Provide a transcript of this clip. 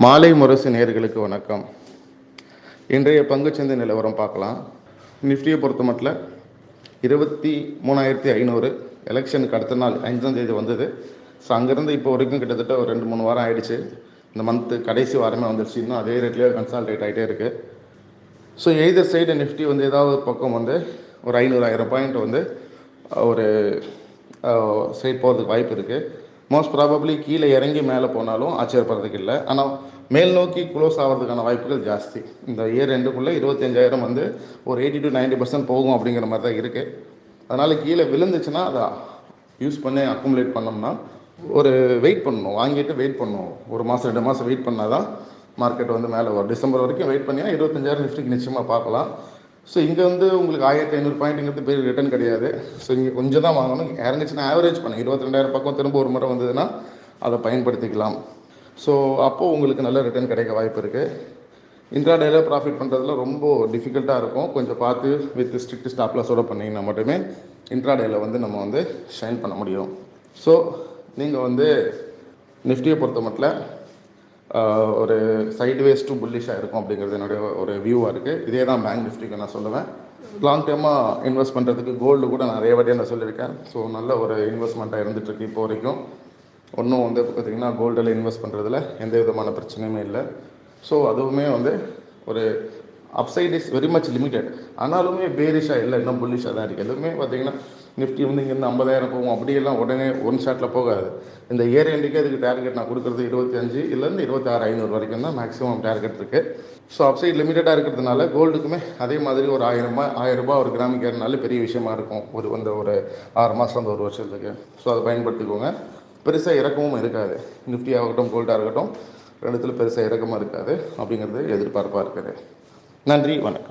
மாலை முரசு நேயர்களுக்கு வணக்கம். இன்றைய பங்குச்சந்தை நிலவரம் பார்க்கலாம். நிஃப்டியை பொறுத்த மட்டும் 23,500 எலெக்ஷனுக்கு அடுத்த நாள் 5ஆம் தேதி வந்தது. ஸோ அங்கேருந்து இப்போ வரைக்கும் கிட்டத்தட்ட ஒரு 2-3 வாரம் ஆகிடுச்சு. இந்த மந்த்து கடைசி வாரமே வந்துடுச்சு. இன்னும் அதே ரேட்லேயே கன்சால்டேட் ஆகிட்டே இருக்குது. ஸோ எய்தர் சைடு நிஃப்டி வந்து ஏதாவது ஒரு பக்கம் வந்து ஒரு 500,000 பாயிண்ட் வந்து ஒரு சைட் போகிறதுக்கு வாய்ப்பு இருக்குது. மோஸ்ட் ப்ராபப்ளி கீழே இறங்கி மேலே போனாலும் ஆச்சரியப்படுறதுக்கு இல்லை. ஆனால் மேல் நோக்கி க்ளோஸ் ஆகிறதுக்கான வாய்ப்புகள் ஜாஸ்தி. இந்த இயர் ரெண்டுக்குள்ளே 25,000 வந்து ஒரு 80-90% போகும் அப்படிங்கிற மாதிரி தான் இருக்குது. அதனால் கீழே விழுந்துச்சுன்னா அதை யூஸ் பண்ணி அக்குமுலேட் பண்ணோம்னா ஒரு வெயிட் பண்ணணும், வாங்கிட்டு வெயிட் பண்ணணும். ஒரு மாதம் 2 மாதம் வெயிட் பண்ணால் தான் மார்க்கெட் வந்து மேலே வரும். டிசம்பர் வரைக்கும் வெயிட் பண்ணினா 25,000 நிஃப்டிக்கு நிச்சயமாக பார்க்கலாம். ஸோ இங்கே வந்து உங்களுக்கு 1,500 பாயிண்ட்டுங்கிறது பெரிய ரிட்டர்ன் கிடையாது. ஸோ இங்கே கொஞ்சம் தான் வாங்கணும். இறங்குச்சுன்னா ஆவரேஜ் பண்ண 22,000 பக்கம் திரும்ப ஒரு முறை வந்ததுன்னா அதை பயன்படுத்திக்கலாம். ஸோ அப்போது உங்களுக்கு நல்ல ரிட்டர்ன் கிடைக்க வாய்ப்பு இருக்குது. இன்ட்ராடேல ப்ராஃபிட் பண்ணுறதுல ரொம்ப டிஃபிகல்ட்டாக இருக்கும். கொஞ்சம் பார்த்து வித் ஸ்ட்ரிக்ட் ஸ்டாப் லாஸோட பண்ணிங்கன்னா மட்டுமே இன்ட்ராடேல வந்து நம்ம வந்து ஷைன் பண்ண முடியும். ஸோ நீங்கள் வந்து நிஃப்டியை பொறுத்த மட்டும் ஒரு சைட்வேஸ் டு புல்லிஷாக இருக்கும் அப்படிங்கிறது என்னுடைய ஒரு வியூவாக இருக்குது. இதே தான் பேங்க் நிஃப்டிக்கு நான் சொல்லுவேன். லாங் டேர்மாக இன்வெஸ்ட் பண்ணுறதுக்கு கோல்டு கூட நிறைய வாட்டியாக நான் சொல்லியிருக்கேன். ஸோ நல்ல ஒரு இன்வெஸ்ட்மெண்ட்டாக இருந்துகிட்ருக்கு இப்போ வரைக்கும். ஒன்றும் வந்து பார்த்திங்கன்னா கோல்டில் இன்வெஸ்ட் பண்ணுறதுல எந்த விதமான பிரச்சனையுமே இல்லை. ஸோ அதுவுமே வந்து ஒரு upside is very much limited. ஆனாலுமே பேரிஷாக இல்லை, இன்னும் புல்லிஷாக தான் இருக்குது. எதுவுமே பார்த்திங்கன்னா நிஃப்டி வந்து இங்கேருந்து 50,000 போகும் அப்படியெல்லாம் உடனே ஒன் ஷாட்டில் போகாது. இந்த இயர் எண்டுக்கே அதுக்கு டார்கெட் நான் கொடுக்குறது 25,000 26,500 வரைக்கும் தான் மேக்ஸிமம் டார்கெட் இருக்குது. ஸோ அப்சைட் லிமிட்டடாக இருக்கிறதுனால கோல்டுக்குமே அதே மாதிரி ஒரு 1,000 ரூபாய் ஒரு கிராமுக்கு ஏறினாலும் பெரிய விஷயமா இருக்கும் ஒரு 6 மாதம் ஒரு வருஷத்துக்கு. ஸோ அதை பயன்படுத்திக்கோங்க. பெருசாக இறக்கமும் இருக்காது. நிஃப்டி ஆகட்டும் கோல்டாக இருக்கட்டும் ரெண்டுத்தில் பெருசாக இறக்கமாக இருக்காது அப்படிங்கிறது எதிர்பார்ப்பாக இருக்குது. நன்றி, வணக்கம்.